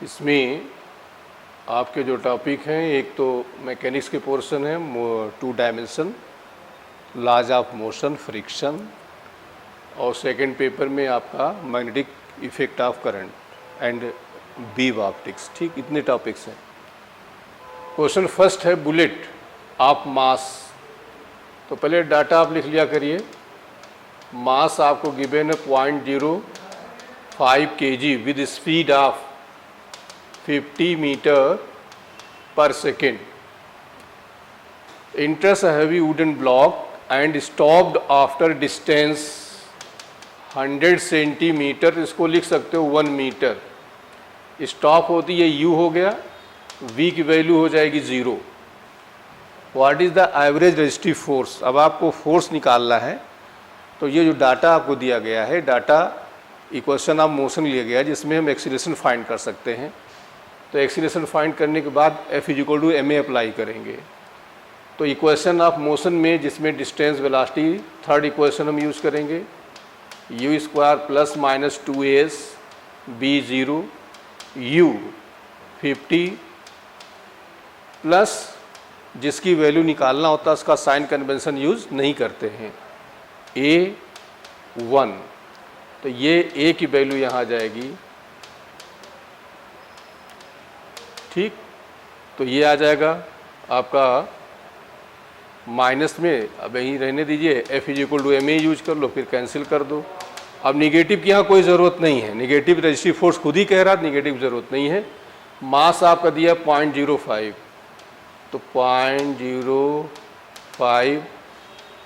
इसमें आपके जो टॉपिक हैं, एक तो मैकेनिक्स के पोर्शन है, 2 dimension, laws of motion, friction, और सेकंड पेपर में आपका magnetic effect of current and beam optics. ठीक, इतने टॉपिक्स हैं। क्वेश्चन फर्स्ट है बुलेट ऑफ मास। तो पहले डाटा आप लिख लिया करिए। मास आपको गिवन है 0.05 kg with speed of 50 metre per second. enters a heavy wooden block and stopped after distance 100 centimetre, इसको लिख सकते हो 1 मीटर। स्टॉप होती है u हो गया, v की वैल्यू हो जाएगी 0। What is the average resistive force. अब आपको फोर्स निकालना है, तो ये जो डाटा आपको दिया गया है, डाटा इक्वेशन ऑफ मोशन लिया गया है, जिसमें हम एक्सीलरेशन फाइंड कर सकते हैं। तो एक्सीलरेशन फाइंड करने के बाद F = ma अप्लाई करेंगे। तो इक्वेशन ऑफ मोशन में जिसमें डिस्टेंस वेलोसिटी, थर्ड इक्वेशन हम यूज़ करेंगे, u² ± 2s b0 u 50 plus जिसकी वैल्यू निकालना होता है उसका साइन कन्वेंशन यूज़ नहीं करते हैं, a1। तो ये a की वैल्यू यहाँ आ जाएगी। ठीक, तो ये आ जाएगा आपका माइनस में, अब यहीं रहने दीजिए, F = ma यूज कर लो, फिर कैंसिल कर दो। अब निगेटिव की यहाँ कोई ज़रूरत नहीं है, निगेटिव रेजिस्टिव फोर्स खुद ही कह रहा है, निगेटिव ज़रूरत नहीं है। मास आपका दिया 0.05, तो 0.05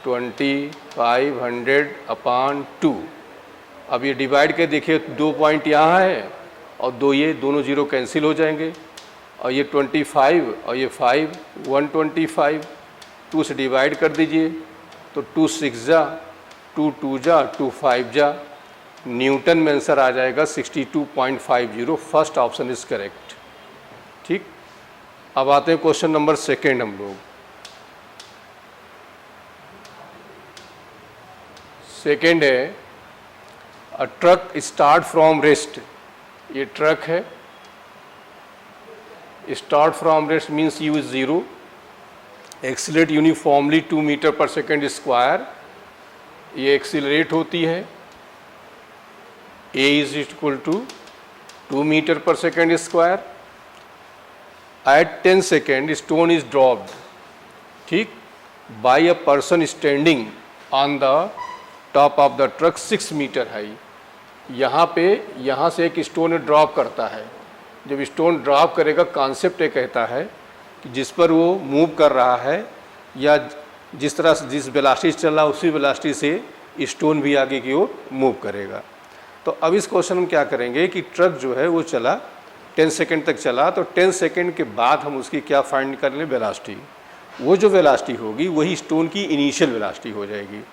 2500/2। अब ये डिवाइड के देखिए, 2 पॉइंट यहाँ है और 2 ये, दोनों जीरो कैंसिल हो जाएंगे, और ये 25 और ये 5 125, 2 से डिवाइड कर दीजिए, तो 2 6 जा, 2 2 जा, 2 5 जा, न्यूटन में आंसर आ जाएगा 62.50। First option is correct. ठीक, अब आते हैं क्वेश्चन नंबर सेकेंड। हम लोग सेकेंड है, a truck start from rest. ये ट्रक है, start from rest means u is 0, accelerate uniformly 2 metre per second square. ये एक्सीलरेट होती है, a = 2 metre per second square. At 10 second stone is dropped, ठीक, by a person standing on the top of the truck 6 metre high. यहाँ पे, यहाँ से एक stone drop करता है। जब स्टोन ड्रॉप करेगा, कॉन्सेप्ट ये कहता है कि जिस पर वो मूव कर रहा है, या जिस तरह से जिस वेलोसिटी से चल रहा है, उसी वेलोसिटी से स्टोन भी आगे की ओर मूव करेगा। तो अब इस क्वेश्चन में क्या करेंगे कि ट्रक जो है वो चला 10 सेकेंड तक चला, तो 10 सेकेंड के बाद हम उसकी क्या फाइंड कर लें, वेलोसिटी। वो जो वेलोसिटी होगी वही स्टोन की इनिशियल वेलोसिटी हो जाएगी।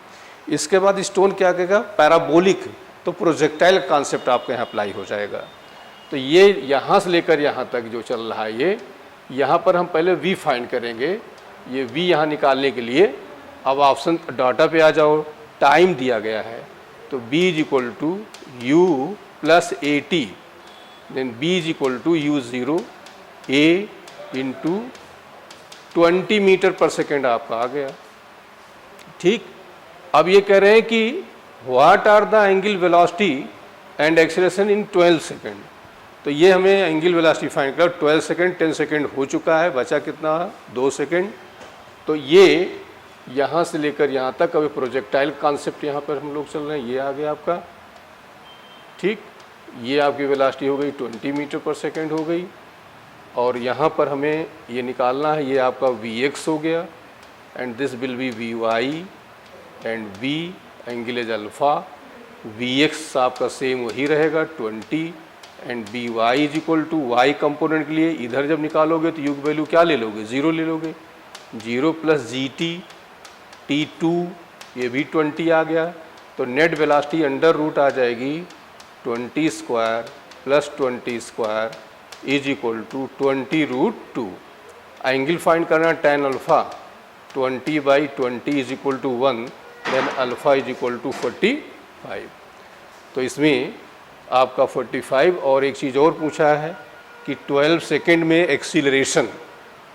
इसके बाद स्टोन क्या करेगा, पैराबोलिक, तो प्रोजेक्टाइल कॉन्सेप्ट आपके यहाँ अप्लाई हो जाएगा। तो ये यहाँ से लेकर यहाँ तक जो चल रहा है, ये यहाँ पर हम पहले v फाइंड करेंगे। ये v यहाँ निकालने के लिए अब ऑप्शन डाटा पे आ जाओ, टाइम दिया गया है, तो b = u + at, then b = u0 a × 20 metre per second आपका आ गया। ठीक, अब ये कह रहे हैं कि what are the angle velocity and acceleration in 12 second. तो ये हमें एंगल वेलोसिटी फाइंड कर, 12 सेकेंड, 10 सेकेंड हो चुका है, बचा कितना, 2 सेकेंड। तो ये यहाँ से लेकर यहाँ तक, अभी प्रोजेक्टाइल कॉन्सेप्ट यहाँ पर हम लोग चल रहे हैं, ये आ गया आपका। ठीक, ये आपकी वेलोसिटी हो गई 20 मीटर पर सेकेंड हो गई, और यहाँ पर हमें ये निकालना है, ये आपका Vx हो गया, and this will B Vy and V angle is alpha. Vx आपका सेम वही रहेगा 20, एंड Vy = y कंपोनेंट के लिए इधर जब निकालोगे तो u की वैल्यू क्या ले लोगे, 0 ले लोगे। 0 + gt t2, ये भी 20 आ गया। तो नेट वेलोसिटी √ आ जाएगी 20² + 20² = 20√2। एंगल फाइंड करना tan अल्फ़ा, 20/20 = 1, देन अल्फ़ा = 45। तो इसमें आपका 45, और एक चीज़ और पूछा है कि 12 सेकेंड में एक्सीलरेशन,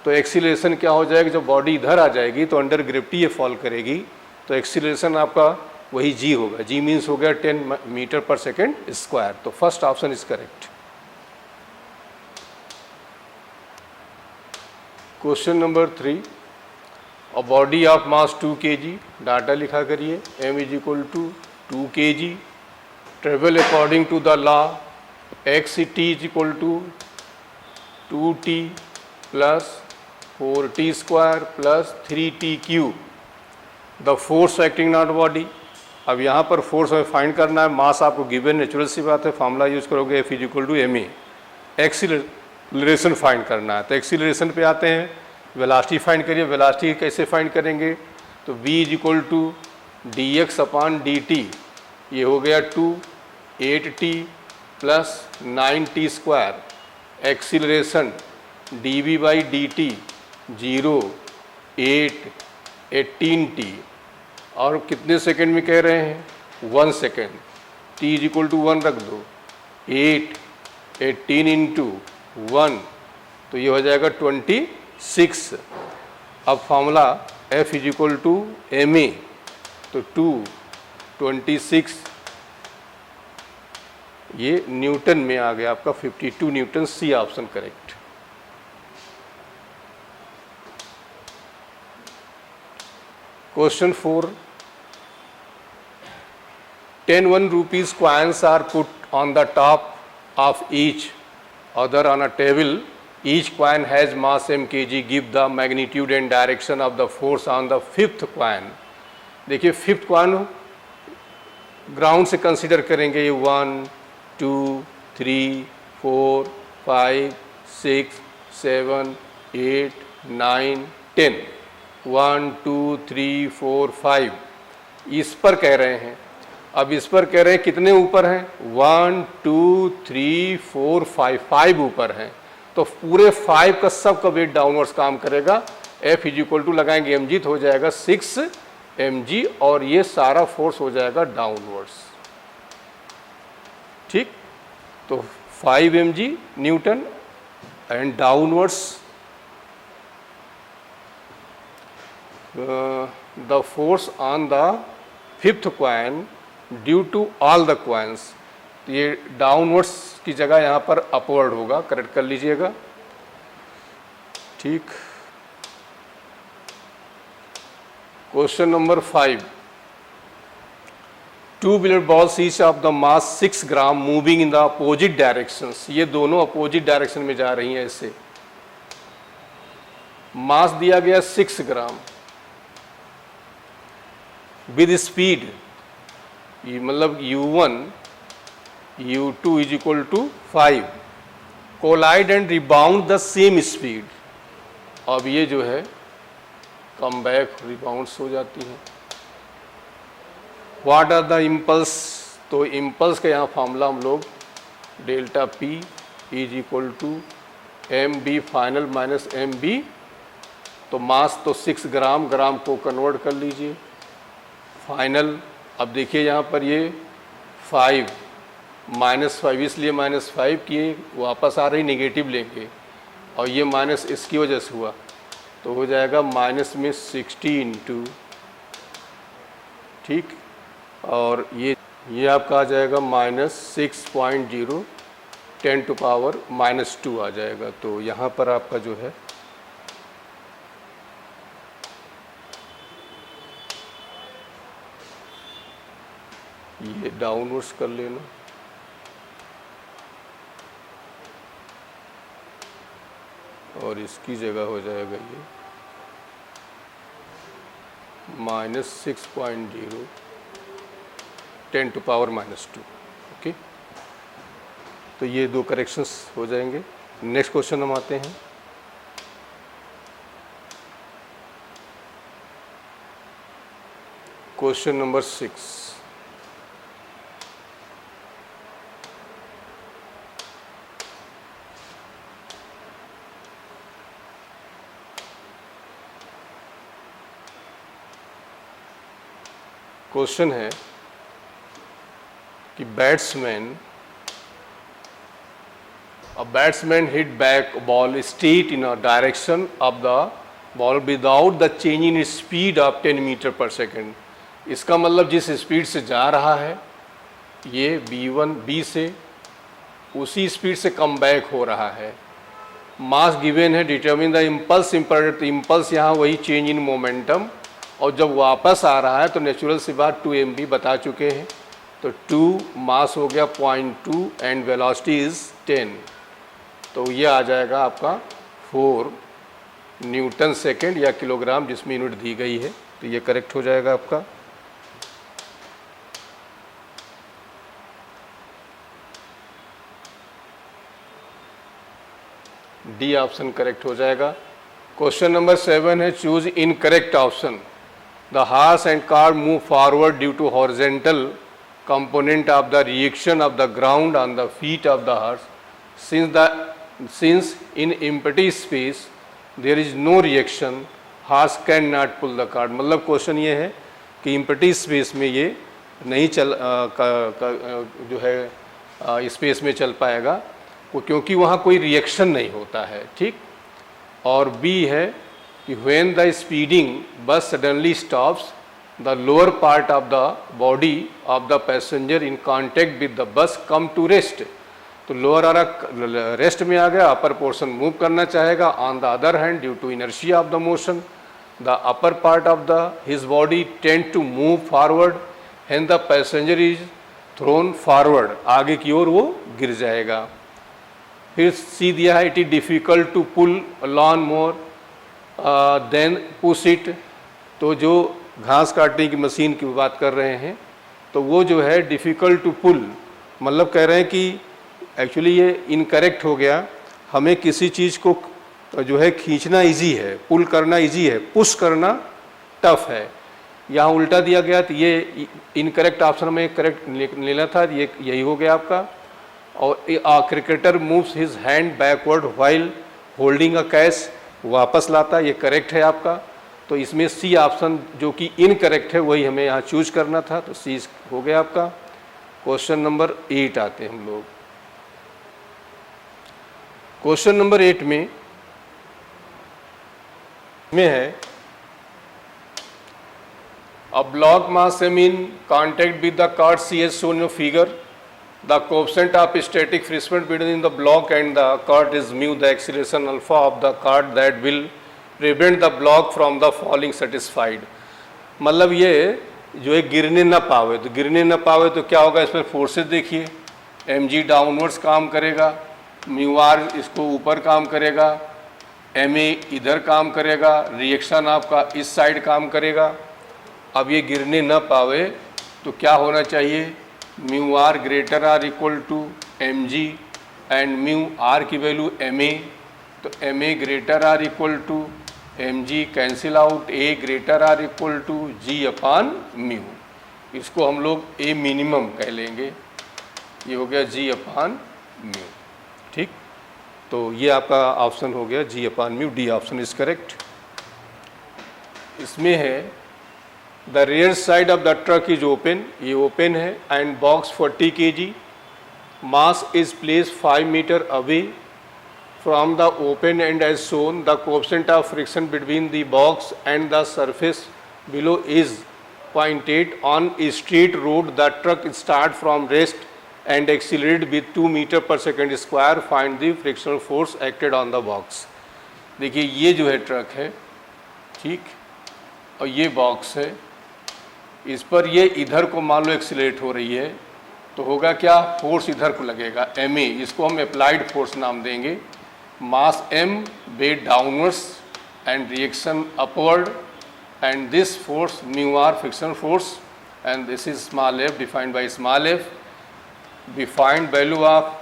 तो एक्सीलरेशन क्या हो जाएगा, जब बॉडी इधर आ जाएगी तो अंडर ग्रेविटी ये फॉल करेगी, तो एक्सीलरेशन आपका वही जी होगा। जी मीन्स हो गया 10 मीटर पर सेकेंड स्क्वायर। तो first option is correct. Question number 3, a body of mass 2 kg, data लिखा करिए, m is equal to 2 kg, travel according to the law x t is equal to 2t plus 4t square plus 3t cube, the force acting not body. अब यहाँ पर force हमें find करना है, मास आपको given, natural सी बात है, फार्मूला यूज करोगे F is equal to ma। Acceleration find करना है, तो एक्सीलरेशन पे आते हैं, वेलोसिटी फाइंड करिए। वेलोसिटी कैसे फाइंड करेंगे, तो v is equal to dx upon dt, ये हो गया 8t plus 9t square, acceleration dv by dt 0 8 18t, और कितने सेकंड में कह रहे हैं, 1 second, t is equal to 1 रख दो, 8 18 इंटू 1, तो ये हो जाएगा 26। अब formula F is equal to ma, तो 26 ये न्यूटन में आ गया आपका 52 newton, C option correct. Question 4, 10 1 rupees coins are put on the top of each other on a table. Each coin has mass m kg. Give the magnitude and direction of the force on the fifth coin. देखिए fifth coin ground से consider करेंगे, ये 1 2 3 4 5 6 7 8 9 10, 1 2 3 4 5 इस पर कह रहे हैं। अब इस पर कह रहे हैं कितने ऊपर हैं, 1 2 3 4 5, 5 ऊपर हैं, तो पूरे 5 का सब का वेट डाउनवर्ड्स काम करेगा। F इज इक्वल टू लगाएंगे mg, तो हो जाएगा 6 mg, और ये सारा फोर्स हो जाएगा डाउनवर्ड्स। ठीक, तो 5 mg newton and downwards the force on the fifth coin due to all the coins. तो ये डाउनवर्ड्स की जगह यहाँ पर अपवर्ड होगा, करेक्ट कर लीजिएगा। ठीक, question number 5, 2 billiard balls each of the mass 6 gram moving in the opposite directions, ये दोनों अपोजिट डायरेक्शन में जा रही हैं। ऐसे मास दिया गया 6 ग्राम विद स्पीड, मतलब u1 u2 is equal to 5, collide and rebound the same speed. अब ये जो है कम बैक रिबाउंड्स हो जाती हैं। व्हाट आर द इम्पल्स, तो इम्पल्स का यहाँ फार्मूला हम लोग delta p is equal to mb final minus mb, तो मास तो 6 ग्राम, ग्राम को कन्वर्ट कर लीजिए फाइनल। अब देखिए यहाँ पर ये 5 -5, इसलिए -5 किए, वापस आ रही नेगेटिव लेंगे, और ये माइनस इसकी वजह से हुआ, तो हो जाएगा माइनस में 60 इंटू, ठीक, और ये आपका आ जाएगा -6.0 10 टू पावर -2 आ जाएगा। तो यहाँ पर आपका जो है ये डाउनवर्ड्स कर लेना, और इसकी जगह हो जाएगा ये -6.0 10 टू पावर -2। ओके, तो ये दो करेक्शंस हो जाएंगे। नेक्स्ट क्वेश्चन हम आते हैं। क्वेश्चन नंबर 6, क्वेश्चन है कि batsman A batsman hit back ball straight in a direction of the ball without the change in speed of 10 metre per second. इसका मतलब जिस स्पीड से जा रहा है ये B1 B से उसी स्पीड से कम बैक हो रहा है। मास गिवन है, determine the impulse impulse, impulse यहाँ वही चेंज इन मोमेंटम, और जब वापस आ रहा है तो नेचुरल सी बात 2 mv बता चुके हैं, तो 2 मास हो गया 0.2 एंड वेलोसिटी इज 10, तो ये आ जाएगा आपका 4 न्यूटन सेकेंड या किलोग्राम जिसमें यूनिट दी गई है, तो ये करेक्ट हो जाएगा आपका। डी ऑप्शन करेक्ट हो जाएगा। क्वेश्चन नंबर 7 है, choose incorrect option. The horse and cart move forward due to horizontal component of the reaction of the ground on the feet of the horse, since in empty space there is no reaction, horse cannot pull the cart। मतलब question ये है कि empty space में ये नहीं चल जो है स्पेस में चल पाएगा क्योंकि वहाँ कोई रिएक्शन नहीं होता है, ठीक। और बी है कि when the speeding bus suddenly stops, the lower part of the body of the passenger in contact with the bus come to rest। तो लोअर आ रहा रेस्ट में आ गया, अपर पोर्शन मूव करना चाहेगा। On the other hand due to inertia of the motion the upper part of the his body tend to move forward and the passenger is thrown forward, आगे की ओर वो गिर जाएगा। फिर सी दिया है, it is difficult to pull lawn more than push it. तो जो घास काटने की मशीन की बात कर रहे हैं, तो वो जो है डिफ़िकल्ट टू पुल, मतलब कह रहे हैं कि एक्चुअली ये इनकरेक्ट हो गया। हमें किसी चीज़ को जो है खींचना इजी है, पुल करना इजी है, पुश करना टफ है। यहाँ उल्टा दिया गया, तो ये इनकरेक्ट ऑप्शन में करेक्ट लेना था, ये यही हो गया आपका। और cricketer moves his hand backward while holding a catch, वापस लाता, ये करेक्ट है आपका। तो इसमें सी ऑप्शन जो कि इनकरेक्ट है वही हमें यहाँ चूज करना था, तो सी हो गया आपका। क्वेश्चन नंबर 8 आते हैं हम लोग। क्वेश्चन नंबर 8 में है a block mass M in contact with the cart C as shown in figure, the coefficient of static friction between the block and the cart is mu, the acceleration alpha of the cart that will prevent the block from the falling satisfied. मतलब ये जो है गिरने ना पावे, तो गिरने ना पावे तो क्या होगा, इसमें फोर्सेस देखिए, mg डाउनवर्ड्स काम करेगा, म्यू आर इसको ऊपर काम करेगा, ma इधर काम करेगा, रिएक्शन आपका इस साइड काम करेगा। अब ये गिरने ना पावे तो क्या होना चाहिए, mu R greater or equal to mg and mu R की वैल्यू ma, तो ma greater or equal to mg cancel out, a greater or equal to g upon mu, इसको हम लोग a मिनिमम कह लेंगे, ये हो गया g अपान म्यू, ठीक। तो ये आपका ऑप्शन हो गया g upon mu, D option is correct. इसमें है the rear side of the truck is open, ये ओपन है, and box 40 kg, mass is place 5 metre away from the open end as shown, the coefficient of friction between the box and the surface below is 0.8. On a straight road the truck start from rest and accelerate with 2 meter per second square, find the frictional force acted on the box। देखिए ये जो है truck है, ठीक, और ये box है, इस पर ये इधर को मान लो एक्सीलरेट हो रही है, तो होगा क्या, फोर्स इधर को लगेगा ma, इसको हम अप्लाइड फोर्स नाम देंगे। mass m weight downwards and reaction upward, and this force mu r frictional force, and this is small f defined by small f, defined value of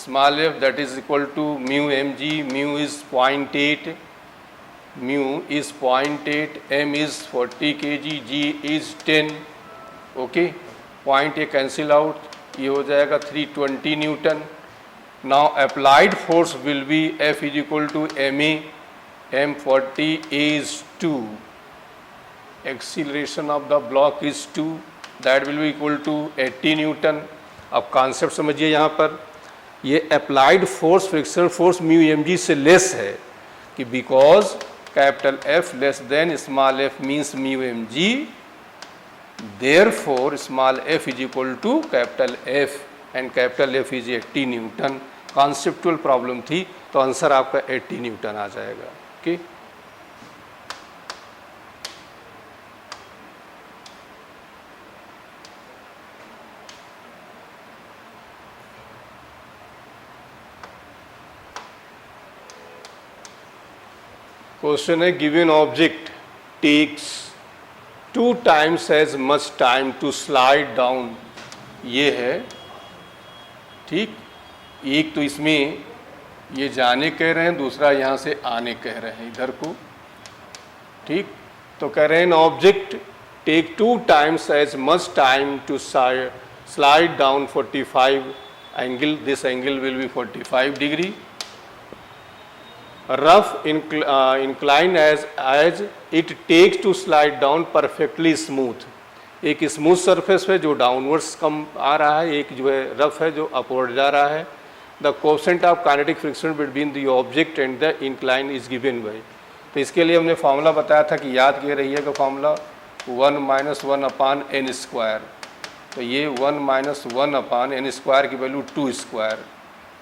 small f that is equal to mu mg, mu is 0.8, mu is 0.8, m is 40 kg, g is 10, okay, 0.8 cancel out, ये हो जाएगा 320 Newton. Now applied force will be F is equal to ma, m40, a is 2, acceleration of the block is 2, that will be equal to 80 newton. अब concept समझिए यहाँ पर, ये applied force frictional force mu M G से less है कि because capital F less than small F means mu M G, therefore small F is equal to capital F and capital F is 80 newton. Conceptual problem थी तो answer आपका 80 newton आ जाएगा। Okay, question है given object takes 2 times as much time to slide down। ये है ठीक, एक तो इसमें ये जाने कह रहे हैं, दूसरा यहाँ से आने कह रहे हैं इधर को। ठीक, तो कह रहे हैं object take 2 times as much time to slide down 45 angle, this angle will be 45 degree, rough incline as it takes to slide down perfectly smooth। एक स्मूथ सरफेस है जो डाउनवर्ड्स कम आ रहा है, एक जो है रफ है जो अपवर्ड जा रहा है। The coefficient of kinetic friction between the object and the incline is given by. तो इसके लिए हमने फार्मूला बताया था कि याद किए रहिएगा फार्मूला 1 - 1 अपान एन स्क्वायर। तो ये 1 - 1 अपान एन स्क्वायर की वैल्यू 2 स्क्वायर,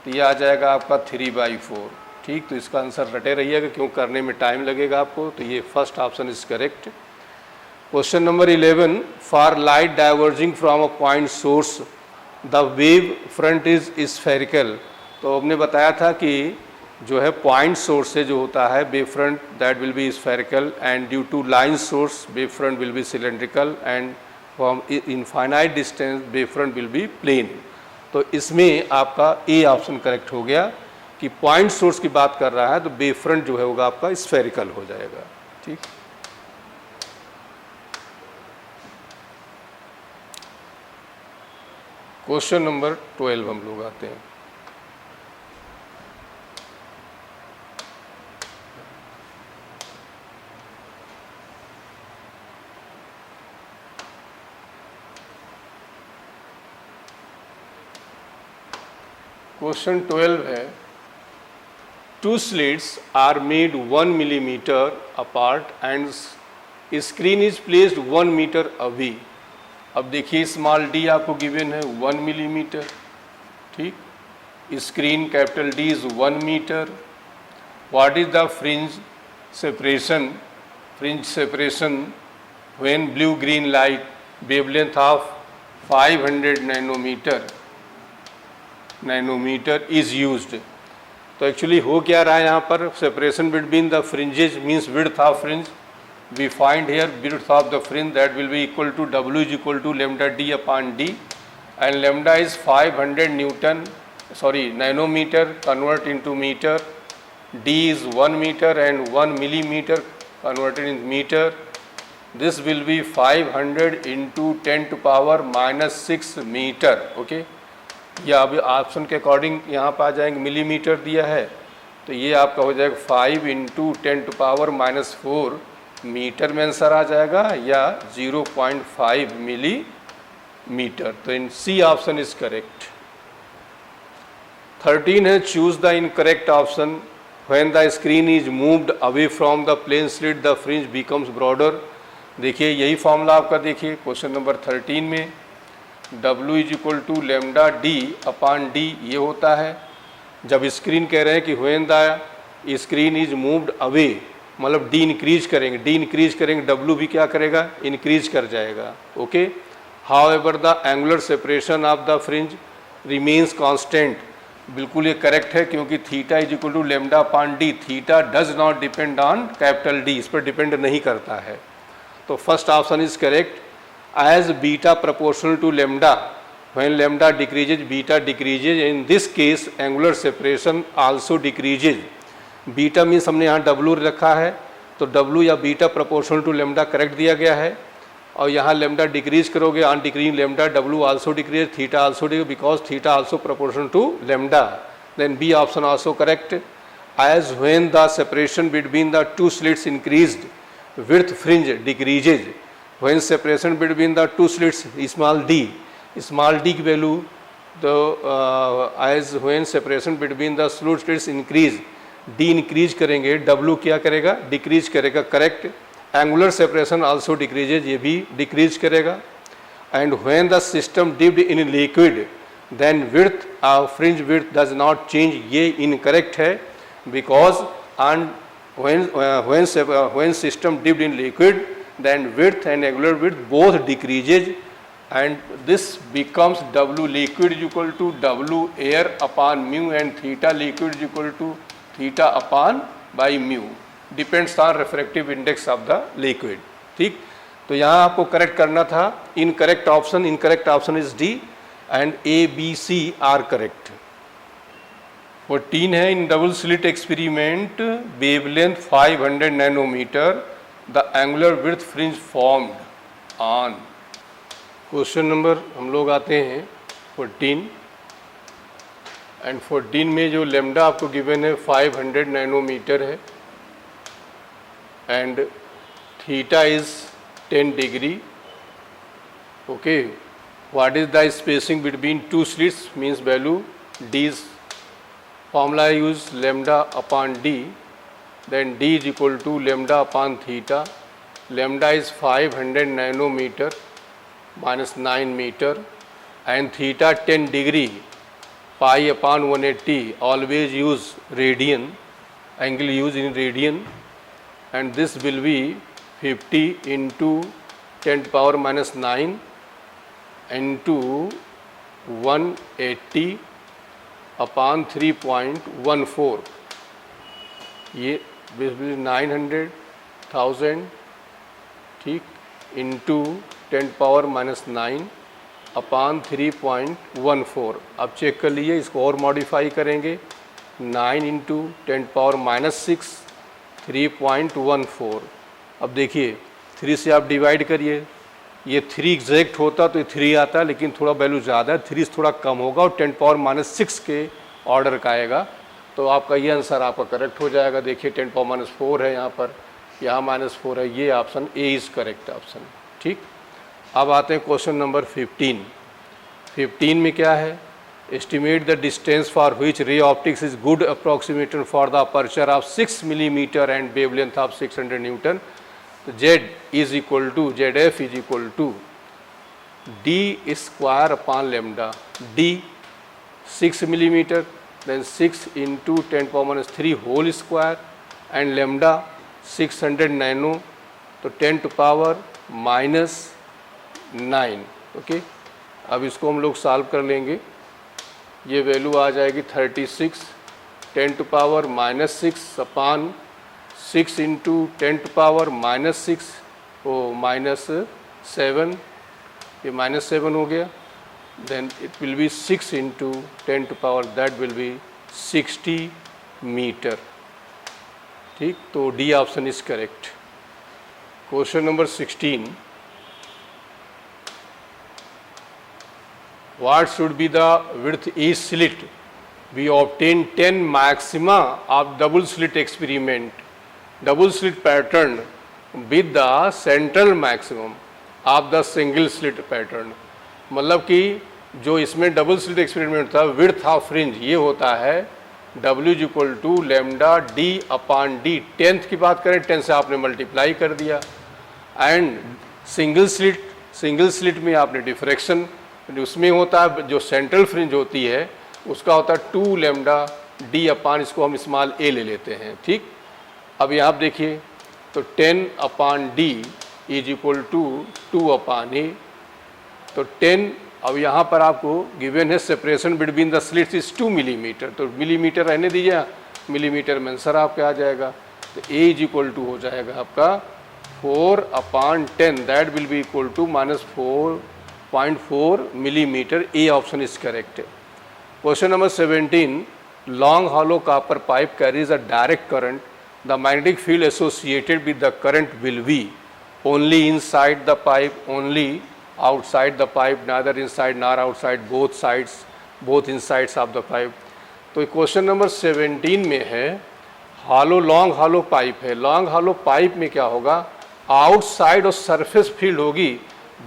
तो ये आ जाएगा आपका 3/4। ठीक, तो इसका आंसर रटे रहिएगा क्यों करने में टाइम लगेगा आपको। तो ये first option is correct. Question number 11, for light diverging from a point source the wave front is spherical. तो हमने बताया था कि जो है पॉइंट सोर्स से जो होता है wave front that will be spherical and due to line source wave front will be cylindrical and from infinite distance wave front will be plane. तो इसमें आपका ए ऑप्शन करेक्ट हो गया कि पॉइंट सोर्स की बात कर रहा है तो वेव फ्रंट जो है होगा आपका स्फेरिकल हो जाएगा। ठीक, क्वेश्चन नंबर 12 हम लोग आते हैं। क्वेश्चन 12 है, 2 slits are made 1 millimeter apart and screen is placed 1 meter away। अब देखिए स्मॉल डी आपको गिवन है 1 मिलीमीटर। ठीक, screen capital D is 1 metre. What is the fringe separation? Fringe separation when blue green light wavelength of 500 nanometre is used. तो actually हो क्या रहा है यहाँ पर, separation between the fringes means width of fringe. We find here width of the fringe that will be equal to W is equal to lambda D upon D and lambda is 500 nanometre convert into metre, D is 1 meter and 1 millimeter converted in meter. This will be 500 into 10 to power minus 6 meter। Okay, या अभी option के according यहाँ पर आ जाएंगे, millimetre दिया है तो ये आपका हो जाएगा 5 into 10 to power minus 4 metre में आंसर आ जाएगा, या 0.5 मिलीमीटर। तो इन सी ऑप्शन इज करेक्ट। 13 है, choose the incorrect option. When the screen is moved away from the plane slit the fringe becomes broader. देखिए यही फॉर्मूला आपका देखिए क्वेश्चन नंबर 13 में W is equal to lambda D upon D ये होता है। जब स्क्रीन कह रहे हैं कि when the screen is moved away, मतलब D इंक्रीज करेंगे W भी क्या करेगा, इंक्रीज कर जाएगा। Okay, however the angular separation of the fringe remains constant. बिल्कुल ये करेक्ट है क्योंकि theta is equal to lambda upon D, theta does not depend on capital D, इस पर डिपेंड नहीं करता है। तो first option is correct. As beta proportional to lambda, when lambda decreases beta decreases, in this case angular separation also decreases. Beta means हमने यहाँ W रखा है तो W या beta proportional to lambda correct दिया गया है, और यहाँ लैम्डा डिक्रीज करोगे on decreasing lambda W also decrease, theta also decrease because theta also proportional to lambda. Then B option also correct. As when the separation between the two slits increased width fringe decreases, when separation between the two slits small d की value तो as when separation between the fluid states increase, D increase करेंगे, W क्या करेगा, decrease करेगा, correct. Angular separation also decreases, ये भी decrease करेगा। And when the system dipped in liquid then width fringe width does not change, ये incorrect है, because and when system dipped in liquid then width and angular width both decreases and this becomes W liquid is equal to W air upon mu and theta liquid is equal to theta upon by mu, depends on refractive index of the liquid। ठीक, तो यहाँ आपको correct करना था, incorrect option is D and A B C are correct. 14 है, in double slit experiment wavelength 500 nanometre the angular width fringe formed on. Question number हम लोग आते हैं 14 एंड 14 में जो लेमडा आपको गिवन है 500 नैनोमीटर है and theta is 10 degree. Okay, what is the spacing between two slits means value D is formula use lambda upon d, then d is equal to lambda upon theta, lambda is 500 nanometer minus 9 meter and theta 10 degree, pi upon 180, always use radian, angle use in radian, and this will be 50 into 10 to power minus 9 into 180 upon 3.14, ये 900,000, ठीक, into 10 power minus 9 upon 3.14। अब check कर लीजिए, इसको और modify करेंगे, 9 into 10 power minus 6 3.14। अब देखिए 3 से आप डिवाइड करिए, ये 3 एग्जैक्ट होता तो ये 3 आता, लेकिन थोड़ा वैल्यू ज़्यादा है, 3 से थोड़ा कम होगा और 10 पावर माइनस 6 के ऑर्डर का आएगा, तो आपका ये आंसर आपका करेक्ट हो जाएगा। देखिए 10 पावर माइनस 4 है यहाँ पर, यहाँ -4 है, ये option A is correct option. ठीक, अब आते हैं क्वेश्चन नंबर 15। 15 में क्या है, estimate the distance for which ray optics is good approximator for the aperture of 6 millimetre and wavelength of 600 newton. तो Z is equal to, ZF is equal to D square upon lambda, D 6 millimeter, then 6 into 10 power minus 3 whole square and lambda 600 nano, तो 10 to power minus 9। Okay, अब इसको हम लोग solve कर लेंगे, ये value आ जाएगी 36 10 to power minus 6 upon 6 into 10 to power minus 6 ओ -7, ये -7 हो गया, then it will be 6 into 10 to power, that will be 60 metre. ठीक, तो D option is correct. Question number 16, what should be the width each slit? We obtain 10 maxima of double slit experiment, double slit pattern with the central maximum of the single slit pattern। मतलब कि जो इसमें double slit experiment था, width of fringe ये होता है W equal to lambda D upon D. 10th की बात करें, 10 से आपने मल्टीप्लाई कर दिया, एंड सिंगल स्लिट में आपने डिफ्रैक्शन, उसमें होता है जो सेंट्रल फ्रिंज होती है उसका होता है 2 लेमडा डी अपॉन, इसको हम स्मॉल ए ले लेते हैं। ठीक, अब यहाँ आप देखिए, तो 10 upon D is equal to 2 upon A, तो 10, अब यहाँ पर आपको गिवन है separation between the slits is 2 millimetre, तो मिलीमीटर रहने दीजिए, मिलीमीटर में आंसर आपका आ जाएगा, तो ए इज इक्वल टू हो जाएगा आपका 4 upon 10, that will be equal to -4.4 millimetre. A option is correct. Question number 17, long hollow copper pipe carries a direct current, the magnetic field associated with the current will be only inside the pipe, only outside the pipe, neither inside nor outside, both sides, both insides of the pipe। तो question number 17 में है hollow, long hollow pipe है, long hollow pipe में क्या होगा, outside और surface field होगी,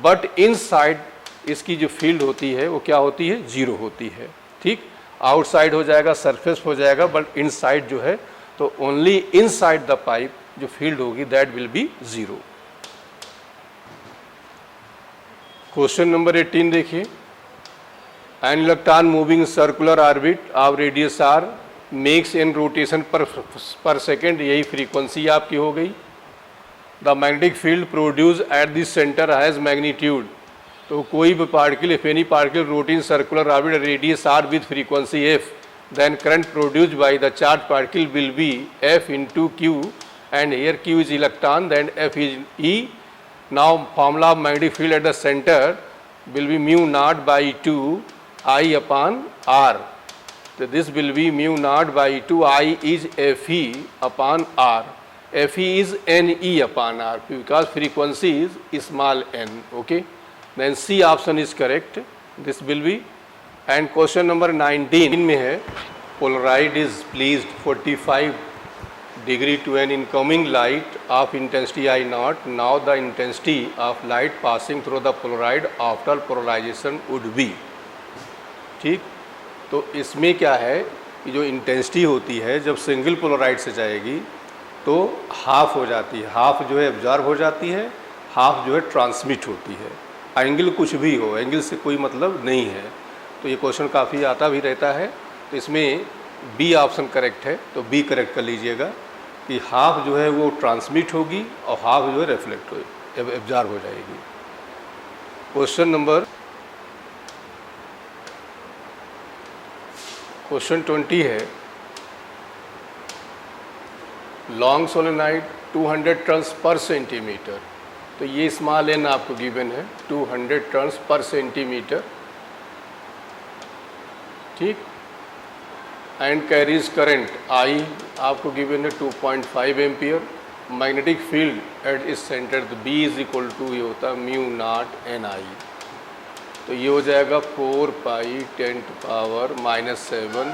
but inside इसकी जो फील्ड होती है वो क्या होती है, जीरो होती है। ठीक, आउटसाइड हो जाएगा, सरफेस हो जाएगा, बट इनसाइड जो है तो ओनली इनसाइड द पाइप जो फील्ड होगी that will be zero. Question number 18 देखिए, an electron moving circular orbit of radius R makes an rotation per second, यही फ्रीक्वेंसी आपकी हो गई। The magnetic field produce at this centre has magnitude, तो कोई भी particle, if any particle rotating circular orbit radius R with frequency F, then current produced by the charged particle will be F into Q, and here Q is electron, then F is E. Now formula of magnetic field at the center will be mu naught by 2 I upon R. So this will be mu naught by 2 I is Fe upon R. Fe is Ne upon R because frequency is small n. Okay, then C option is correct. This will be. And question number 19 में है, polaroid is placed 45 degree to an incoming light of intensity I naught, now the intensity of light passing through the polaroid after polarization would be. ठीक, तो इसमें क्या है कि जो intensity होती है जब सिंगल पोलराइड से जाएगी तो हाफ हो जाती है, हाफ जो है एब्जॉर्ब हो जाती है, हाफ जो है ट्रांसमिट होती है। एंगल कुछ भी हो, एंगल से कोई मतलब नहीं है। तो ये क्वेश्चन काफ़ी आता भी रहता है, तो इसमें बी ऑप्शन करेक्ट है, तो बी करेक्ट कर लीजिएगा कि हाफ जो है वो ट्रांसमिट होगी और हाफ जो है रिफ्लेक्ट हो, एब्जॉर्ब हो जाएगी। क्वेश्चन 20 है, लॉन्ग सोलेनाइड 200 टर्न्स पर सेंटीमीटर, तो ये स्मॉल एन आपको गिवन है 200 टर्न्स पर सेंटीमीटर। ठीक, एंड कैरीज करंट I आपको गिवन है 2.5 एम्पियर। मैग्नेटिक फील्ड एट इस centre B is equal to ये होता है म्यू नॉट NI, तो ये हो जाएगा 4 पाई 10⁻⁻7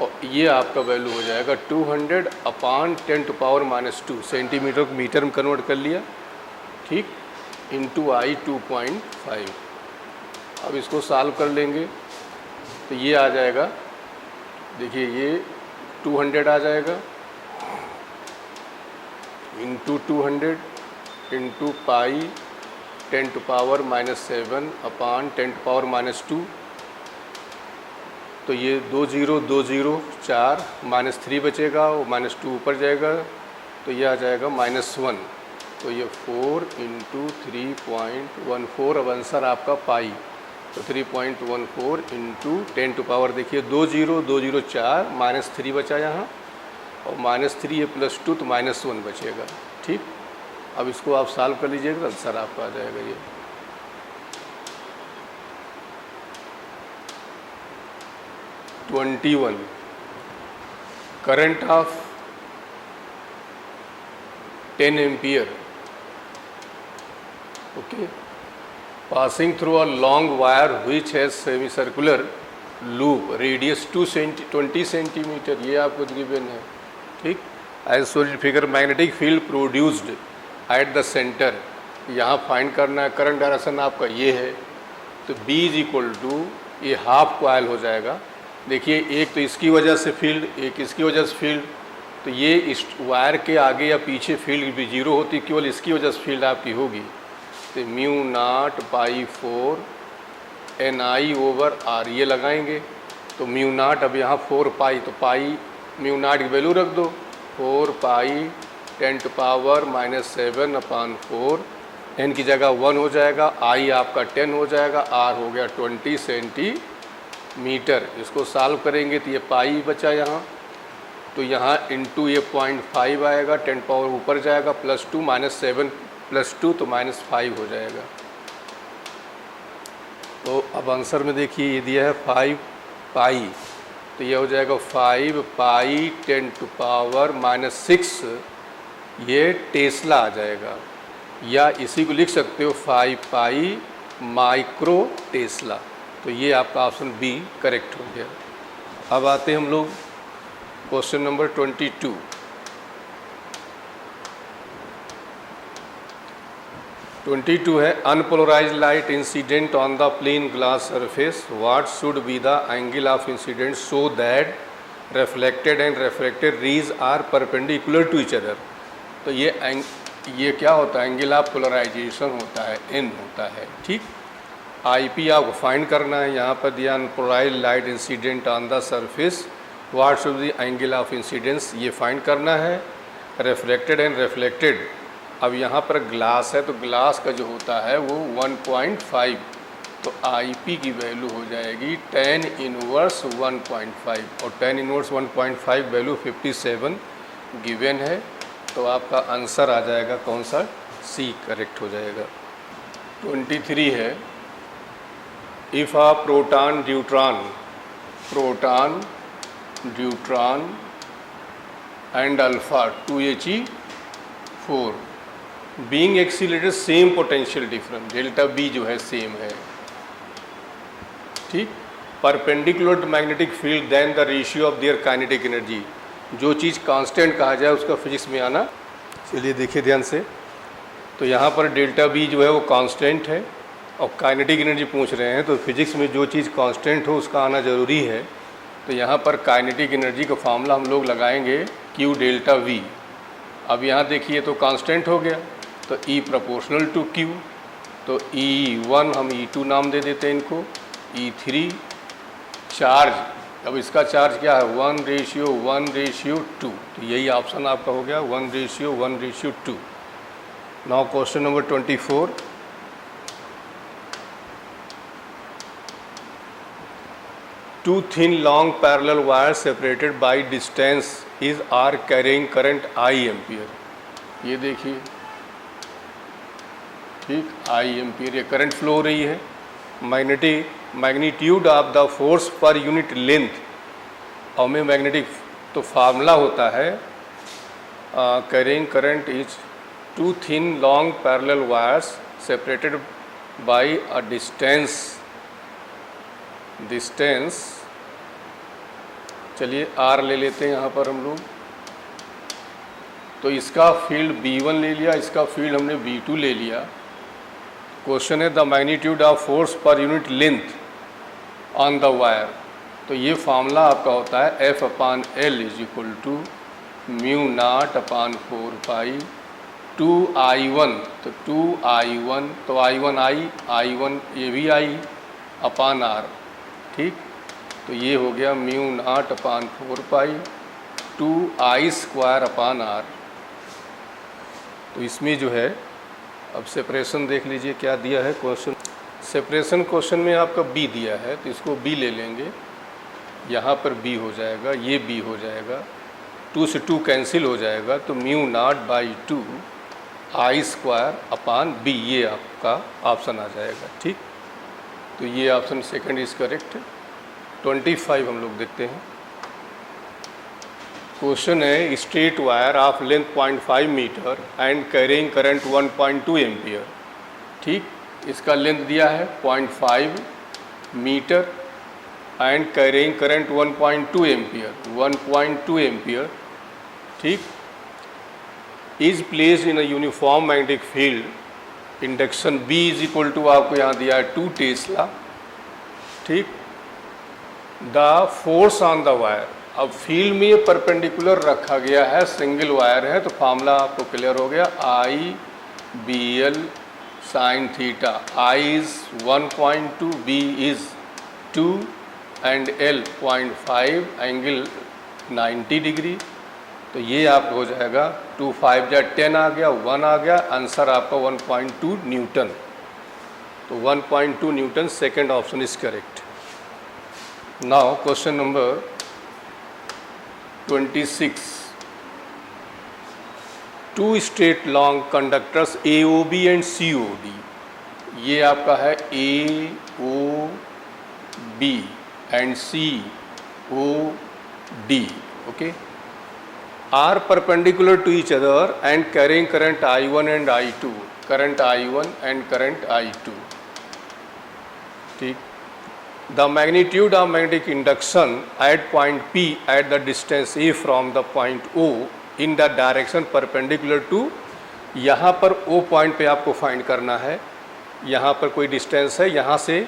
और ये आपका वैल्यू हो जाएगा 200 अपॉन 10⁻⁻2 सेंटीमीटर को मीटर में कन्वर्ट कर लिया। ठीक, इंटू I 2.5। अब इसको सॉल्व कर लेंगे तो ये आ जाएगा, देखिए ये 200 आ जाएगा इंटू 200 इंटू पाई 10⁻⁻7 अपॉन 10⁻⁻2, तो ये 2 0 2 0 4 -3 बचेगा, वो -2 ऊपर जाएगा तो ये आ जाएगा -1, तो ये 4 इंटू 3.14। अब आंसर आपका पाई, तो 3.14 इंटू 10 टू पावर, देखिए 2 0 2 0 4 -3 बचा यहाँ और -3 ये +2 तो -1 बचेगा। ठीक, अब इसको आप सॉल्व कर लीजिएगा, आंसर आपका आ जाएगा ये। Current of 10 ampere, okay, passing through a long wire which has semicircular loop radius 20 centimeter, ये आपको गिवन है। ठीक, एज सोल्ड figure magnetic field produced at the centre, यहाँ फाइंड करना है। करंट डायरेक्शन आपका ये है, तो B इज इक्वल टू ये हाफ कॉइल हो जाएगा। देखिए एक तो इसकी वजह से फील्ड, एक इसकी वजह से फील्ड, तो ये इस वायर के आगे या पीछे फील्ड भी जीरो होती, केवल इसकी वजह से फील्ड आपकी होगी। तो mu naught by 4 NI over R ये लगाएंगे, तो म्यू नॉट, अब यहाँ 4 पाई, तो पाई म्यू नॉट की वैल्यू रख दो, 4 पाई 10⁻⁻7 अपॉन 4, n की जगह 1 हो जाएगा, I आपका 10 हो जाएगा, R हो गया 20 सेंटीमीटर। इसको सॉल्व करेंगे तो ये पाई बचा यहाँ, तो यहाँ इंटू ये 0.5 आएगा, 10 पावर ऊपर जाएगा, +2 -7 +2 तो -5 हो जाएगा। तो अब आंसर में देखिए ये दिया है 5 पाई, तो ये हो जाएगा 5 पाई 10⁻⁻6, ये टेस्ला आ जाएगा, या इसी को लिख सकते हो 5 पाई माइक्रो टेस्ला। तो ये आपका ऑप्शन बी करेक्ट हो गया। अब आते हैं हम लोग क्वेश्चन नंबर 22। 22 है unpolarized light incident on the plane glass surface, what should be the angle of incident so that reflected and refracted rays are perpendicular to each other. तो ये क्या होता है, एंगल ऑफ पोलराइजेशन होता है, N होता है, ठीक। आईपी आपको फाइंड करना है, यहाँ पर दिया unpolarized light incident on the surface, what should be angle of incidence, ये फाइंड करना है। रिफ्लेक्टेड एंड रिफ्लेक्टेड, अब यहाँ पर ग्लास है तो ग्लास का जो होता है वो 1.5, तो आईपी की वैल्यू हो जाएगी tan इनवर्स 1.5 और tan इनवर्स 1.5 वैल्यू 57 गिवन है। तो आपका आंसर आ जाएगा कौन सा, सी करेक्ट हो जाएगा। 23 है if a proton deuteron and alpha 2He4 being accelerated same potential difference, delta B जो है सेम है, ठीक। Perpendicular to magnetic field then the ratio of their kinetic energy, जो चीज़ कांस्टेंट कहा जाए उसका फिजिक्स में आना। चलिए देखिए ध्यान से, तो यहाँ पर डेल्टा बी जो है वो कांस्टेंट है और काइनेटिक एनर्जी पूछ रहे हैं, तो फिजिक्स में जो चीज़ कांस्टेंट हो उसका आना ज़रूरी है। तो यहाँ पर काइनेटिक एनर्जी का फार्मूला हम लोग लगाएंगे Q डेल्टा V। अब यहाँ देखिए तो कांस्टेंट हो गया, तो E प्रोपोर्शनल टू Q, तो E1 हम E2 नाम दे देते हैं इनको, E3 चार्ज, अब इसका चार्ज क्या है 1:1:2, तो यही ऑप्शन आपका हो गया 1:1:2। Now question number 24, two thin long parallel wires separated by distance is are carrying current I ampere. ये देखिए, ठीक, I एम्पियर ये करंट फ्लो हो रही है। Magnitude of the force per unit length, और में मैग्नेटिक तो फार्मूला होता है carrying current is two thin long parallel wires separated by a distance, चलिए R ले लेते हैं यहाँ पर हम लोग। तो इसका फील्ड B1 ले लिया, इसका फील्ड हमने B2 ले लिया। क्वेश्चन है the magnitude of force per unit length on the wire, तो ये फार्मूला आपका होता है F/L is equal to μ0/4π 2I1, तो 2I1, तो I1 ये भी I अपान R, ठीक। तो ये हो गया μ0/4π 2I²/R। तो इसमें जो है अब सेपरेशन देख लीजिए क्या दिया है क्वेश्चन। सेपरेशन क्वेश्चन में आपका B दिया है, तो इसको B ले लेंगे, यहाँ पर B हो जाएगा, ये B हो जाएगा, 2 से 2 कैंसिल हो जाएगा, तो μ0/2 I²/B, ये आपका ऑप्शन आ जाएगा, ठीक। तो ये ऑप्शन सेकंड इज करेक्ट। 25 हम लोग देखते हैं। क्वेश्चन है straight wire of length 0.5 metre and carrying current 1.2 ampere, ठीक। इसका लेंथ दिया है 0.5 metre and carrying current 1.2 ampere, ठीक। Is placed in a uniform magnetic field, induction B is equal to आपको यहाँ दिया है 2 टेस्ला, ठीक। The force on the wire, अब फील्ड में ये परपेंडिकुलर रखा गया है, सिंगल वायर है, तो फार्मूला आपको क्लियर हो गया I/BL sin theta. I is 1.2, B is 2 and L 0.5, angle 90 degree. तो ये आपको हो जाएगा 2 5 जा 10 आ गया, 1 आ गया, आंसर आपका 1.2 न्यूटन। तो 1.2 newton, second option is correct. Now question number 26, two straight long conductors AOB and COD, ये आपका है AOB and COD, okay, are perpendicular to each other and carrying current I1 and I2, current I1 and current I2, ठीक। The magnitude of magnetic induction at point P at the distance A from the point O in the direction perpendicular to यहाँ पर O point पे आपको find करना है, यहाँ पर कोई डिस्टेंस है, यहाँ से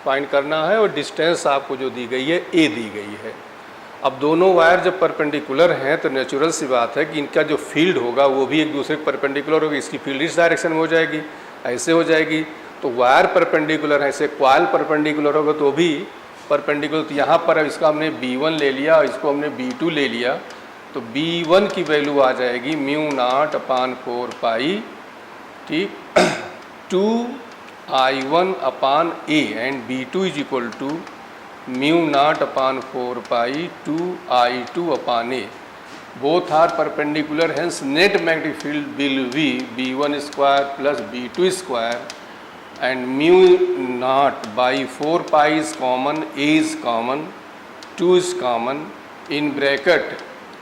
फाइंड करना है और डिस्टेंस आपको जो दी गई है ए दी गई है। अब दोनों वायर जब परपेंडिकुलर हैं तो नेचुरल सी बात है कि इनका जो फील्ड होगा वो भी एक दूसरे के परपेंडिकुलर होगी, इसकी फील्ड इस डायरेक्शन में हो जाएगी, ऐसे हो जाएगी। तो वायर परपेंडिकुलर है, ऐसे कॉइल परपेंडिकुलर होगा तो भी परपेंडिकुलर। तो यहाँ पर अब इसका हमने B1 ले लिया और इसको हमने B2 ले लिया, तो B1 की वैल्यू आ जाएगी μ0/4 ठीक 2I1/A and B2 is equal to μ0/4 2I2/A। Both are perpendicular, hence net magnetic field will be B1 square plus B2 square and μ0/4 is common, A is common, 2 is common, in bracket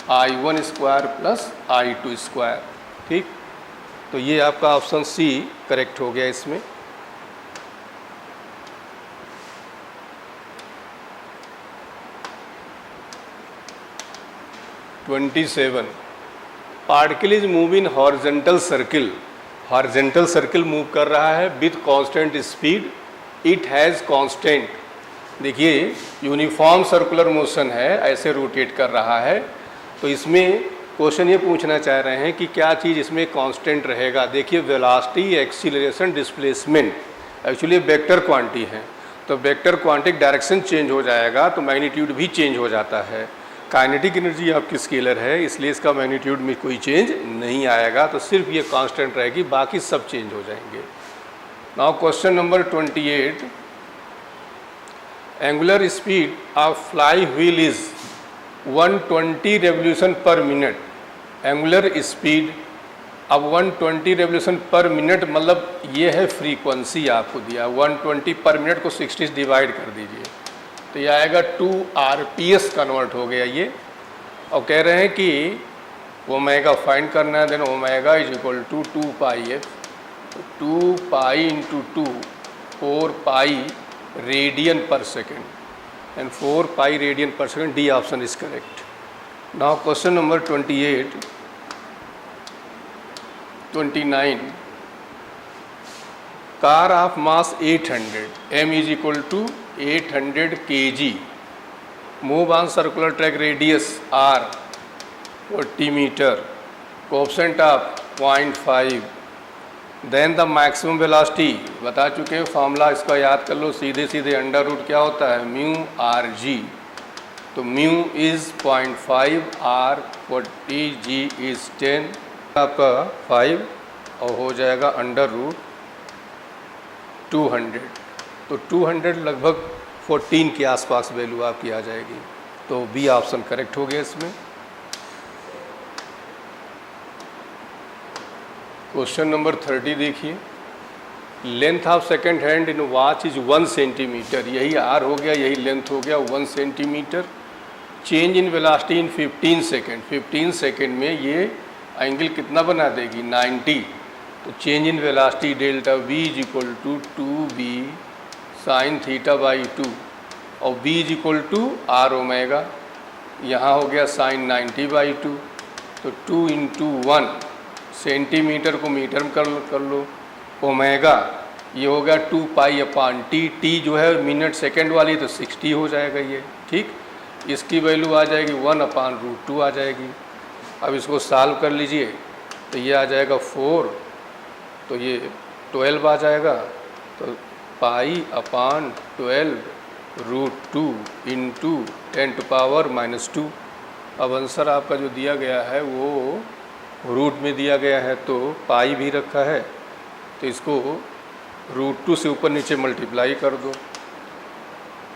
I1 square plus I2 square. ठीक, तो ये आपका option C correct हो गया इसमें। (27) particle is move in horizontal circle. Horizontal circle move कर रहा है with constant speed, it has constant. देखिए यूनिफॉर्म सर्कुलर मोशन है, ऐसे रोटेट कर रहा है। तो इसमें क्वेश्चन ये पूछना चाह रहे हैं कि क्या चीज़ इसमें कांस्टेंट रहेगा। देखिए velocity, acceleration, displacement actually vector quantity है, तो वेक्टर क्वांटिटी डायरेक्शन चेंज हो जाएगा तो मैग्नीट्यूड भी चेंज हो जाता है। काइनेटिक एनर्जी आपकी स्केलर है, इसलिए इसका मैग्नीट्यूड में कोई चेंज नहीं आएगा, तो सिर्फ ये कांस्टेंट रहेगी, बाकी सब चेंज हो जाएंगे। Now question number 28, angular speed of fly wheel is 120 revolution per minute. Angular speed अब 120 रेवोल्यूशन पर मिनट, मतलब ये है फ्रीक्वेंसी आपको दिया, 120 पर मिनट को 60 से डिवाइड कर दीजिए तो ये आएगा 2 RPS कन्वर्ट हो गया ये। और कह रहे हैं कि ओमेगा फाइंड करना है, then omega is equal to 2πf, तो 2π × 2 4π radian per second and 4π radian per second. D option is correct. Now question number 29, car of mass 800 m is equal to 800 kg move on circular track radius r 40 metre, coefficient of 0.5, then the maximum velocity बता चुके हैं, formula इसका याद कर लो, सीधे सीधे under root क्या होता है μrg, तो mu is 0.5, r 40, g is 10, आपका 5 और हो जाएगा अंडर रूट 200, तो 200 लगभग 14 के आसपास वैल्यू आपकी आ जाएगी। तो बी ऑप्शन करेक्ट हो गया इसमें। क्वेश्चन नंबर 30 देखिए, length of second hand in watch is 1 centimetre, यही आर हो गया, यही लेंथ हो गया 1 centimetre. Change in velocity in 15 second, 15 second में ये एंगल कितना बना देगी 90, तो change in velocity delta v is equal to 2b sine θ/2 और b is equal to r omega, यहाँ हो गया साइन 90/2, तो 2 × 1 सेंटीमीटर को मीटर में कर लो, ओमेगा ये हो गया 2π/t, t जो है मिनट सेकंड वाली तो 60 हो जाएगा ये। ठीक, इसकी वैल्यू आ जाएगी 1/√2 आ जाएगी। अब इसको सॉल्व कर लीजिए तो ये आ जाएगा 4, तो ये 12 आ जाएगा, तो π/12√2 इंटू 10⁻⁻²। अब आंसर आपका जो दिया गया है वो रूट में दिया गया है, तो पाई भी रखा है, तो इसको √2 से ऊपर नीचे मल्टीप्लाई कर दो,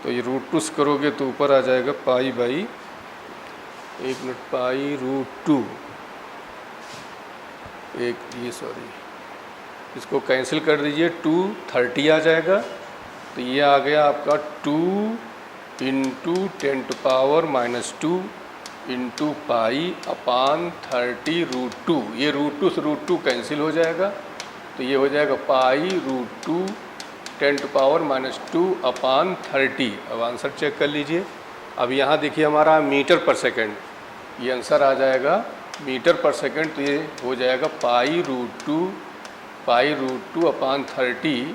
तो ये √2 से करोगे तो ऊपर आ जाएगा π/√2, इसको कैंसिल कर दीजिए, 230 आ जाएगा, तो ये आ गया आपका 2 × 10⁻⁻² इंटू π/30√2, ये √2 से √2 कैंसिल हो जाएगा, तो ये हो जाएगा π√2 10⁻²/30। अब आंसर चेक कर लीजिए। अब यहाँ देखिए हमारा मीटर पर सेकंड, ये आंसर आ जाएगा मीटर पर सेकेंड, तो ये हो जाएगा पाई रूट टू अपान 30,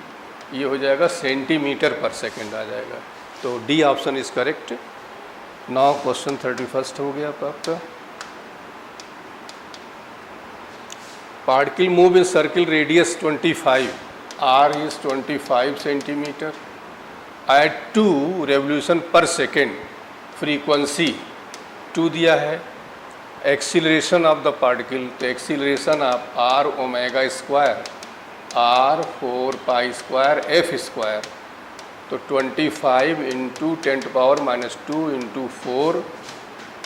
ये हो जाएगा सेंटीमीटर पर सेकेंड आ जाएगा। तो D option is correct. Now question 31 हो गया आपका। Particle move in circle radius 25, r is 25 centimetre at 2 revolution per second, frequency 2 दिया है। एक्सीलरेशन ऑफ द पार्टिकल, तो acceleration of r omega square r 4 pi square f square, तो 25 into 10⁻² into 4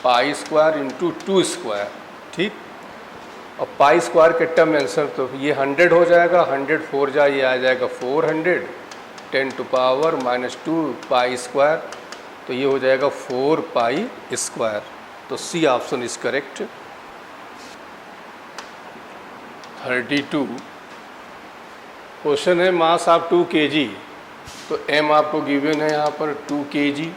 pi square into 2 square, ठीक। और pi square के term में answer तो ये 100 हो जाएगा, 100 4 जा ये आ जाएगा 400, 10⁻² पाई स्क्वायर, तो ये हो जाएगा 4 पाई स्क्वायर। तो C option is correct. 32 question है मास ऑफ 2 kg, तो m आपको गिवन है यहाँ पर 2 kg।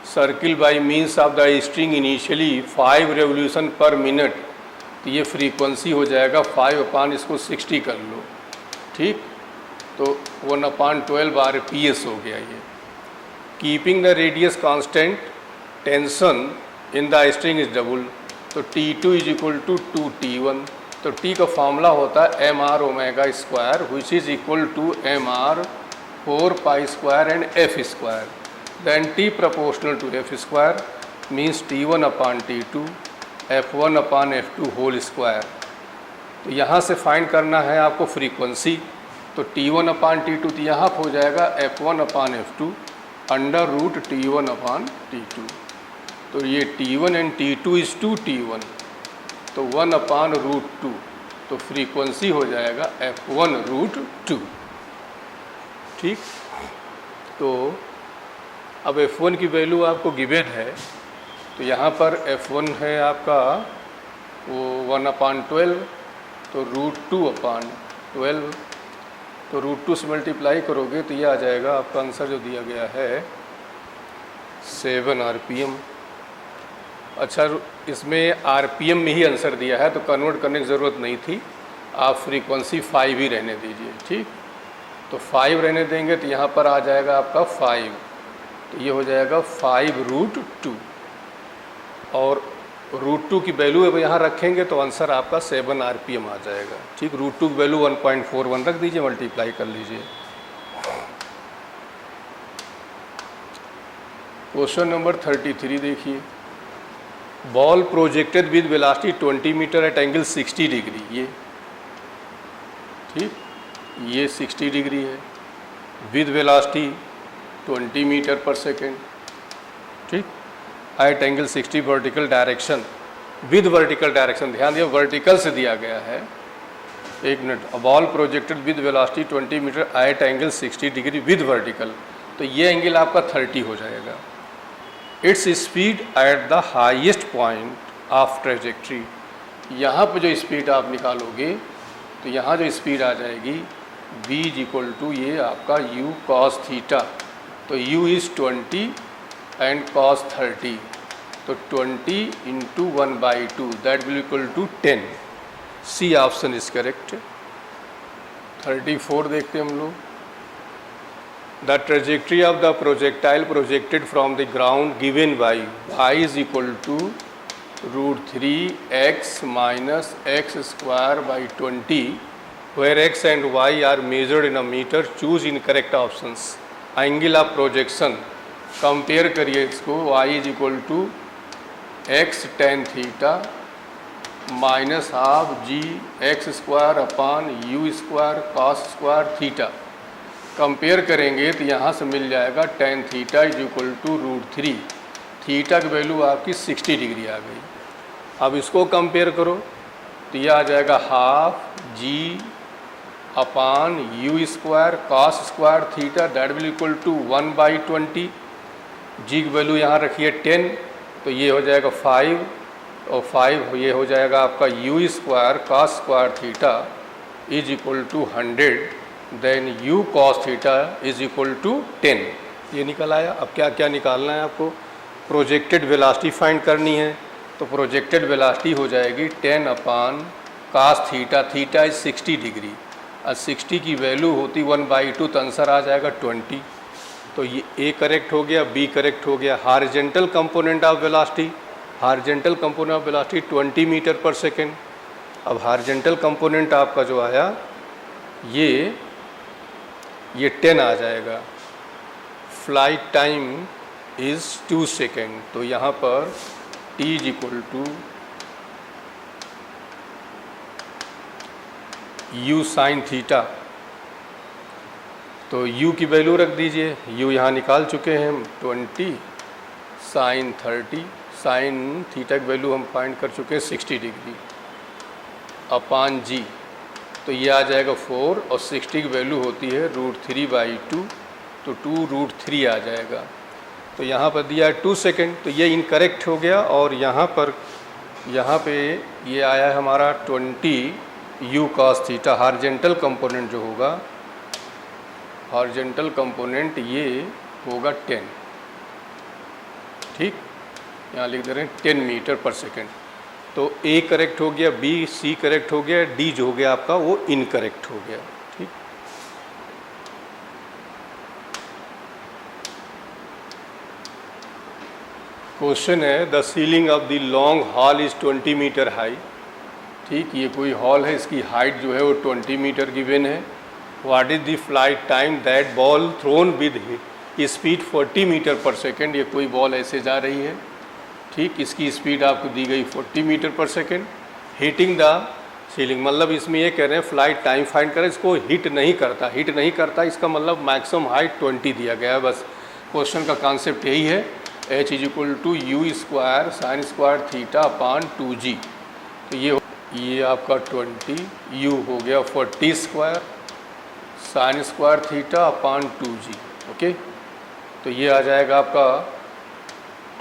Circle by means of the string initially 5 revolution per minute, तो ये फ्रीक्वेंसी हो जाएगा 5 इसको 60 कर लो, ठीक। तो 1/12 RPS हो गया ये। Keeping the radius constant, tension in the string is double, तो T2 is equal to 2T1, तो T का फॉर्मूला होता है mr omega square which is equal to mr 4 pi square and f square, then T proportional to f square means T1/T2 F1/F2 whole square. तो यहाँ से find करना है आपको फ्रीक्वेंसी, तो T1/T2 तो यहाँ हो जाएगा F1/F2 अंडर रूट T1/T2, तो ये T1 and T2 is 2T1, तो 1/√2, तो फ्रीक्वेंसी हो जाएगा F1√2, ठीक। तो अब F1 की वैल्यू आपको गिवन है, तो यहाँ पर F1 है आपका वो 1/12, तो √2/12, तो √2 से मल्टीप्लाई करोगे तो ये आ जाएगा आपका आंसर जो दिया गया है 7 RPM। अच्छा, इसमें RPM में ही आंसर दिया है तो कन्वर्ट करने की ज़रूरत नहीं थी, आप फ्रीक्वेंसी 5 ही रहने दीजिए, ठीक। तो 5 रहने देंगे तो यहाँ पर आ जाएगा आपका 5, तो ये हो जाएगा 5√2, और √2 की वैल्यू अब यहाँ रखेंगे तो आंसर आपका 7 RPM आ जाएगा, ठीक। √2 की वैल्यू 1.41 रख दीजिए, मल्टीप्लाई कर लीजिए। क्वेश्चन नंबर 33 देखिए। Ball projected with velocity 20 metre at angle 60 degree, ये ठीक, ये 60 डिग्री है, with velocity 20 metre per second, ठीक, at angle 60 vertical direction, with vertical direction, ध्यान दिया वर्टिकल से दिया गया है। एक minute, ball projected with velocity 20 metre at angle 60 degree with vertical, तो ये एंगल आपका 30 हो जाएगा। It's speed at the highest point of trajectory, यहाँ पर जो स्पीड आप निकालोगे तो यहाँ जो स्पीड आ जाएगी v इज इक्वल टू ये आपका u cos थीटा, तो u इज़ 20 एंड cos 30, तो 20 into 1/2 that will equal to 10। C option is correct. 34 देखते हम लोग। The trajectory of the projectile projected from the ground given by y is equal to √3x minus x square by 20, where x and y are measured in a meter. Choose incorrect options. Angle of projection, compare करिए इसको, y is equal to x tan theta minus half g x square upon u square cos square theta. Compare करेंगे तो यहाँ से मिल जाएगा tan theta is equal to √3, theta की value आपकी 60 डिग्री आ गई। अब इसको कंपेयर करो तो यह आ जाएगा half ji upon u square cos square theta that will equal to 1/20। जी की वैल्यू यहाँ रखिए 10, तो ये हो जाएगा 5, और 5 ये हो जाएगा आपका u square cos square theta is equal to 100, then u cos theta is equal to 10। ये निकल आया। अब क्या क्या निकालना है आपको? प्रोजेक्टेड वेलोसिटी फाइंड करनी है, तो प्रोजेक्टेड वेलोसिटी हो जाएगी 10 upon cos theta, theta is 60 degree, और 60 की वैल्यू होती 1/2, तो आंसर आ जाएगा 20। तो ये ए करेक्ट हो गया, बी करेक्ट हो गया। Horizontal component of velocity, horizontal component of velocity 20 metre per second. अब हॉरिजॉन्टल कंपोनेंट आपका जो आया ये 10 आ जाएगा। फ्लाइट टाइम इज़ 2 सेकेंड, तो यहाँ पर t is equal to u sine theta, तो u की वैल्यू रख दीजिए, u यहाँ निकाल चुके हैं हम 20 साइन 30, साइन थीटा की वैल्यू हम फाइंड कर चुके हैं 60 डिग्री अपान g, तो ये आ जाएगा 4, और 60 की वैल्यू होती है √3/2, तो 2√3 आ जाएगा। तो यहाँ पर दिया है 2 सेकेंड, तो ये इनकरेक्ट हो गया। और यहाँ पे ये आया है हमारा 20 u cos theta. Horizontal component जो होगा, हॉरिजॉन्टल कंपोनेंट ये होगा 10, ठीक, यहाँ लिख दे रहे हैं 10 मीटर पर सेकेंड। तो ए करेक्ट हो गया, बी सी करेक्ट हो गया, डी जो हो गया आपका वो इनकरेक्ट हो गया, ठीक। क्वेश्चन है the ceiling of the long hall is 20 metre high, ठीक, ये कोई हॉल है, इसकी हाइट जो है वो 20 मीटर गिवन है। What is the flight time that ball thrown with speed 40 metre per second, ये कोई बॉल ऐसे जा रही है, ठीक, इसकी स्पीड आपको दी गई 40 metre per second, hitting the ceiling, मतलब इसमें ये कह रहे हैं फ्लाइट टाइम फाइंड करें, इसको हिट नहीं करता, इसका मतलब मैक्सिमम हाइट 20 दिया गया है। बस क्वेश्चन का कॉन्सेप्ट यही है, h is equal to u square sine square theta upon 2g, तो ये आपका 20, u हो गया 40 square sine square theta upon 2g, okay. तो ये आ जाएगा आपका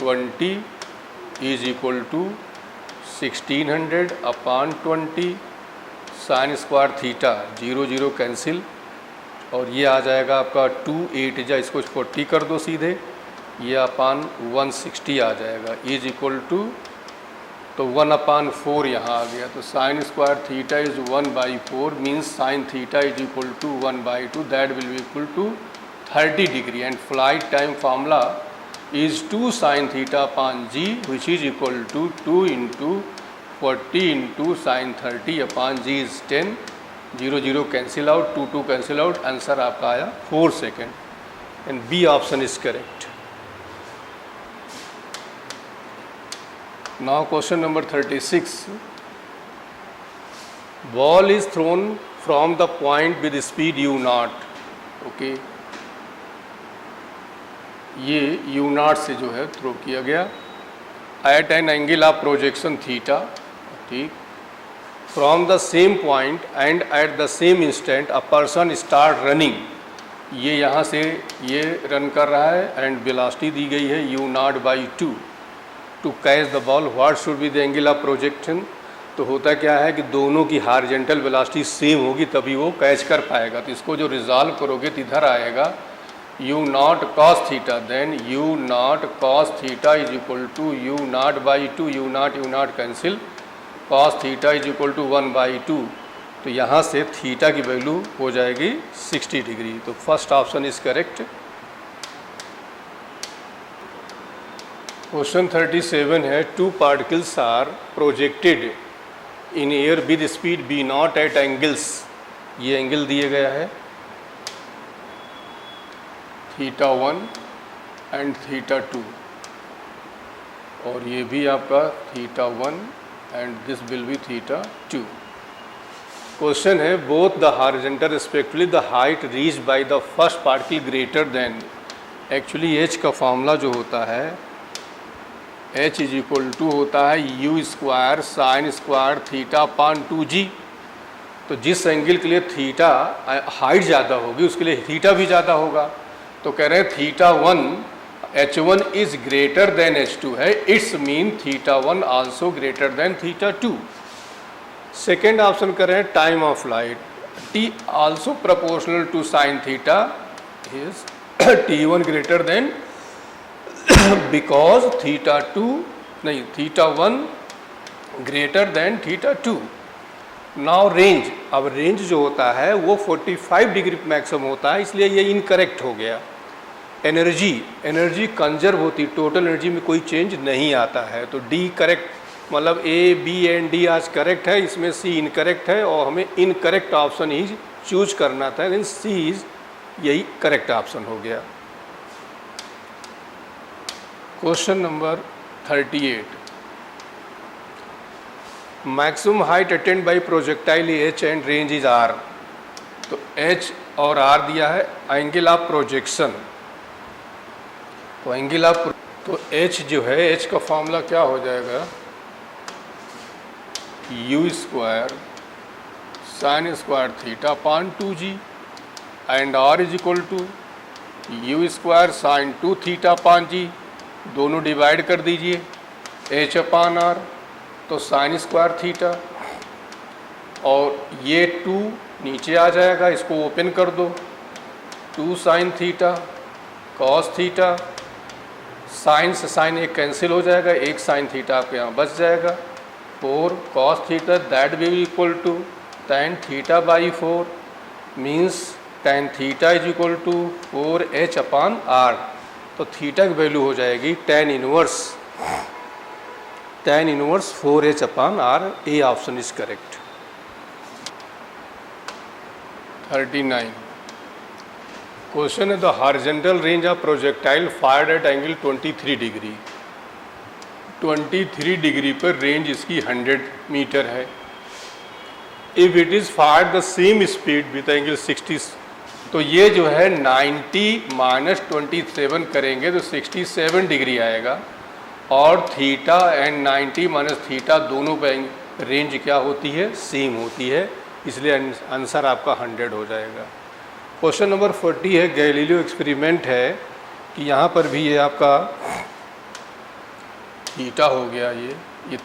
20 is equal to 1600 upon 20 sine square theta, 0 0 cancel, और ये आ जाएगा आपका 2 8 जा, इसको 40 कर दो सीधे, ये अपान 160 आ जाएगा, इज इक्वल टू, तो 1/4 यहाँ आ गया, तो sine square theta is 1/4 means sine theta is equal to 1/2, that will be equal to 30 degree, and flight time formula is 2 sin theta upon g, which is equal to 2 into 40 into sin 30 upon g is 10, 0 0 cancel out, 2 2 cancel out, answer आपका आया 4 second, and B option is correct. Now question number 36, ball is thrown from the point with speed u0, okay, ये u0 से जो है थ्रो किया गया at an angle of projection theta, ठीक, from the same point and at the same instant a person start running, ये यहाँ से ये रन कर रहा है एंड वेलोसिटी दी गई है u0/2 to catch the ball, what should be the angle of projection. तो होता क्या है कि दोनों की हॉरिजॉन्टल वेलोसिटी सेम होगी तभी वो कैच कर पाएगा, तो इसको जो रिजॉल्व करोगे तो इधर आएगा u0 cos theta, then u0 cos theta is equal to u0/2, u0 cancel, cos theta is equal to 1/2, तो यहाँ से थीटा की वैल्यू हो जाएगी 60 डिग्री, तो first option is correct. Question 37 है, 2 particles are projected in air with speed v0 at angles, ये angle दिए गया है θ1 एंड θ2, और ये भी आपका θ1 and this will be θ2। Question है both the horizontal respectively the height reach by the first particle greater than, actually h का फॉर्मूला जो होता है h इज इक्वल टू होता है u square sine square theta upon 2g, तो जिस angle के लिए थीटा हाइट ज़्यादा होगी उसके लिए थीटा भी ज़्यादा होगा, तो कह रहे हैं θ1 h1 is greater than h2 है, it's mean θ1 also greater than θ2। Second option कर रहे हैं time of flight, t also proportional to sine theta is t1 greater than because θ2 नहीं, θ1 ग्रेटर देन θ2। नाउ रेंज, अब रेंज जो होता है वो 45 डिग्री मैक्सिमम होता है, इसलिए ये इनकरेक्ट हो गया। एनर्जी कंजर्व होती, टोटल एनर्जी में कोई चेंज नहीं आता है, तो डी करेक्ट, मतलब ए बी एंड डी आज करेक्ट है, इसमें सी इनकरेक्ट है और हमें इनकरेक्ट ऑप्शन ही चूज करना था, लेकिन सी इज यही करेक्ट ऑप्शन हो गया। Question number 38, maximum height attained by projectile H and range is R. तो एच और आर दिया है, एंगल ऑफ प्रोजेक्शन, तो एंगल ऑफ, तो एच जो है, एच का फॉर्मूला क्या हो जाएगा, u square sine square theta upon 2g and R is equal to u square sine 2 theta upon G, दोनों डिवाइड कर दीजिए, एच अपान आर, तो साइन स्क्वायर थीटा, और ये 2 नीचे आ जाएगा, इसको ओपन कर दो, 2 sine theta cos theta, sine से साइन एक कैंसिल हो जाएगा, एक साइन थीटा आपके यहाँ बच जाएगा, 4 cos theta that will equal to tan theta by 4, means tan theta is equal to 4h upon R. तो थीटा की वैल्यू हो जाएगी tan inverse 4h upon R. A option is correct. 39 question है, the horizontal range of projectile fired at angle 23 degree. 23 degree पर range इसकी 100 metre है। If it is fired the same speed with angle 60, तो ये जो है 90 minus 27 करेंगे तो 67 डिग्री आएगा, और थीटा एंड 90 माइनस थीटा दोनों पे रेंज क्या होती है, सेम होती है, इसलिए आंसर आपका 100 हो जाएगा। क्वेश्चन नंबर 40 है, गैलीलियो एक्सपेरिमेंट है कि यहाँ पर भी ये आपका थीटा हो गया, ये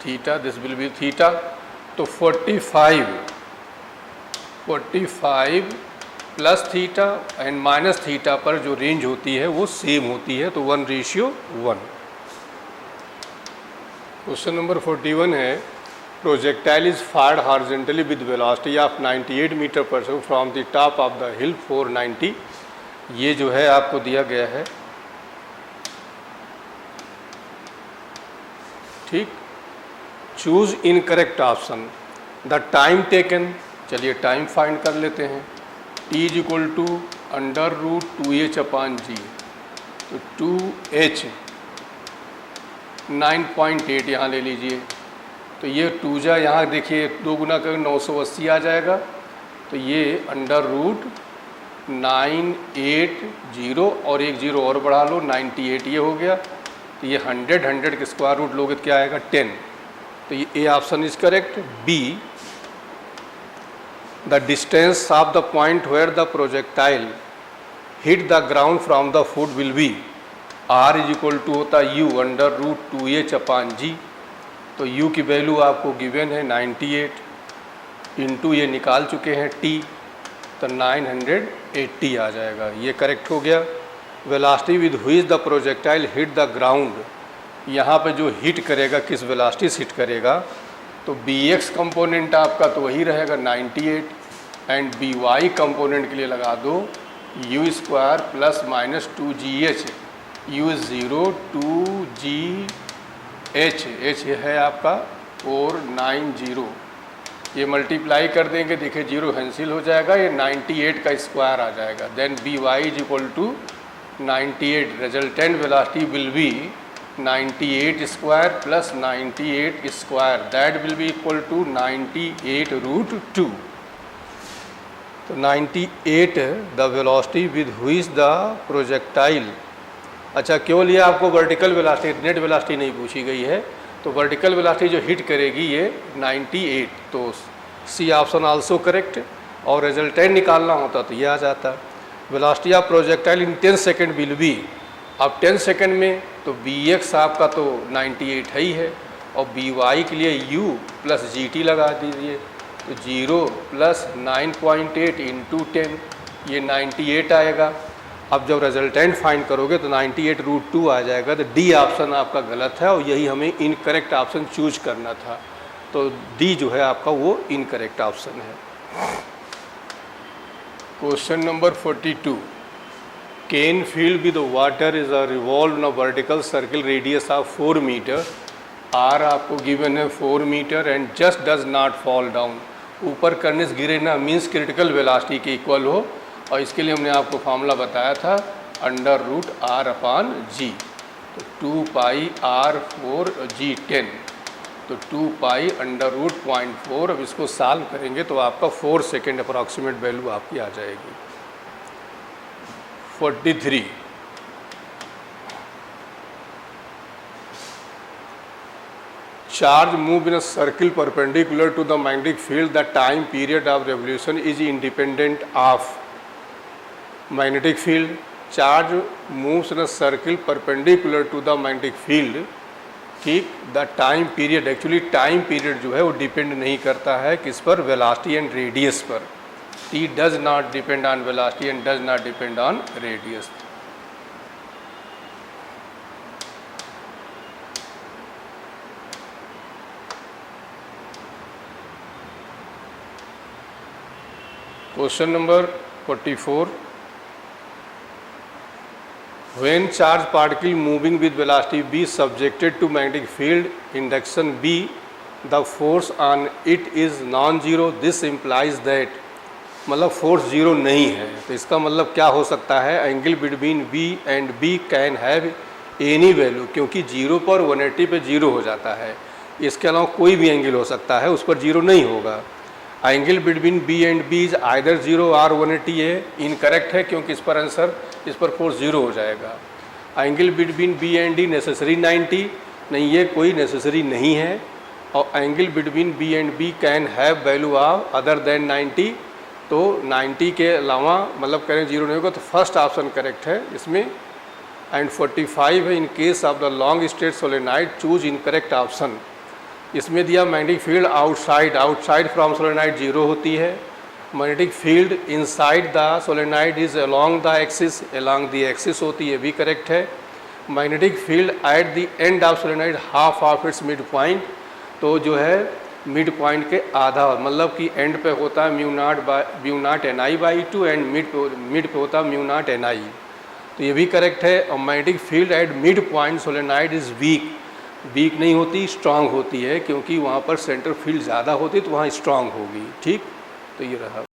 theta, this will B theta, तो 45 plus theta and minus theta पर जो रेंज होती है वो सेम होती है, तो 1:1। क्वेश्चन नंबर 41 है, projectile is fired horizontally with velocity of 98 metre per second from the top of the hill 490। ये जो है आपको दिया गया है, ठीक। Choose incorrect option. The time taken, चलिए टाइम फाइंड कर लेते हैं, t is equal to √2h upon g, तो 2h 9.8 यहाँ ले लीजिए, तो ये 2 जा यहाँ देखिए 2 गुना कर 980 आ जाएगा, तो ये √980 और एक जीरो और बढ़ा लो 98 ये हो गया, तो ये 100 के स्क्वायर रूट लोगे तो क्या आएगा 10, तो ये A option is correct. B, the distance of the point where the projectile hit the ground from the foot will be, R is equal to होता u √2h अपान जी, तो u की value आपको given है 98, into ये निकाल चुके हैं t, तो 980 आ जाएगा, ये करेक्ट हो गया। Velocity with which the projectile hit the ground, यहाँ पे जो हिट करेगा किस वेलोसिटी से हिट करेगा, तो bx कंपोनेंट आपका तो वही रहेगा 98, एंड by कंपोनेंट के लिए लगा दो u square plus minus 2gh, u 0 2gh, h है आपका 490, ये मल्टीप्लाई कर देंगे, देखिए जीरो कैंसिल हो जाएगा, ये 98 का स्क्वायर आ जाएगा, then by is equal to 98, resultant velocity will be 98 square plus 98 square, that will be equal to 98√2, तो 98 the velocity with which the projectile. अच्छा, केवल ये आपको वर्टिकल वेलोसिटी, नेट वेलोसिटी नहीं पूछी गई है, तो वर्टिकल वेलोसिटी जो हिट करेगी ये 98, तो सी ऑप्शन आल्सो करेक्ट, और रिजल्टेंट निकालना होता तो ये आ जाता। Velocity of projectile in 10 second will be, अब 10 सेकेंड में तो bx आपका तो 98 है ही है, और by के लिए u प्लस gt लगा दीजिए, तो 0 प्लस 9.8 इंटू 10, ये 98 आएगा, अब जब रिजल्टेंट फाइंड करोगे तो 98√2 आ जाएगा। तो डी ऑप्शन आपका गलत है और यही हमें इनकरेक्ट ऑप्शन चूज करना था। तो डी जो है आपका वो इनकरेक्ट ऑप्शन है। Question number 42, can filled with water is a revolve in a vertical circle radius of 4 metre. R आपको गिवन है 4 metre and just does not fall down. ऊपर करने से गिरे ना मीन्स क्रिटिकल वेलोसिटी के इक्वल हो, और इसके लिए हमने आपको फार्मूला बताया था √r/g। तो 2πr/4g10, तो 2π√0.4। अब इसको सॉल्व करेंगे तो आपका 4 सेकेंड अप्रॉक्सीमेट वैल्यू आपकी आ जाएगी। 43, charge move in a circle perpendicular to the magnetic field. The time period of revolution is independent of magnetic field. Charge moves in a circle perpendicular to the magnetic field. ठीक, the time period, actually time period जो है वो depend नहीं करता है किस पर, velocity and radius पर। T does not depend on velocity and does not depend on radius. Question number 44, when charged particle moving with velocity v subjected to magnetic field induction B, the force on it is non-zero. This implies that, मतलब force zero नहीं है। तो इसका मतलब क्या हो सकता है, angle between V and B can have any value, क्योंकि जीरो पर 180 पे जीरो हो जाता है। इसके अलावा कोई भी एंगल हो सकता है, उस पर जीरो नहीं होगा। Angle between B and B is either 0 और 180 है, इनकरेक्ट है क्योंकि इस पर आंसर, इस पर फोर्स 0 हो जाएगा। Angle between B and D necessary 90, नहीं ये कोई नेसेसरी नहीं है। और angle between B and B can have value of other than 90, तो 90 के अलावा मतलब करें 0 नहीं होगा, तो फर्स्ट ऑप्शन करेक्ट है इसमें। एंड 45 है, in case of the long straight solenoid choose incorrect option. इसमें दिया magnetic field outside from solenoid 0 होती है। Magnetic field inside the solenoid is along the axis होती है, भी करेक्ट है। Magnetic field at the end of solenoid half of its mid point, तो जो है मिड पॉइंट के आधा, मतलब कि एंड पे होता है mu naught ni/2 and mid पे होता है म्यू नॉट ni, तो ये भी करेक्ट है। और magnetic field at mid point solenoid is weak नहीं होती, स्ट्रांग होती है, क्योंकि वहाँ पर सेंटर फील्ड ज़्यादा होती है तो वहाँ स्ट्रांग होगी। ठीक, तो ये रहा।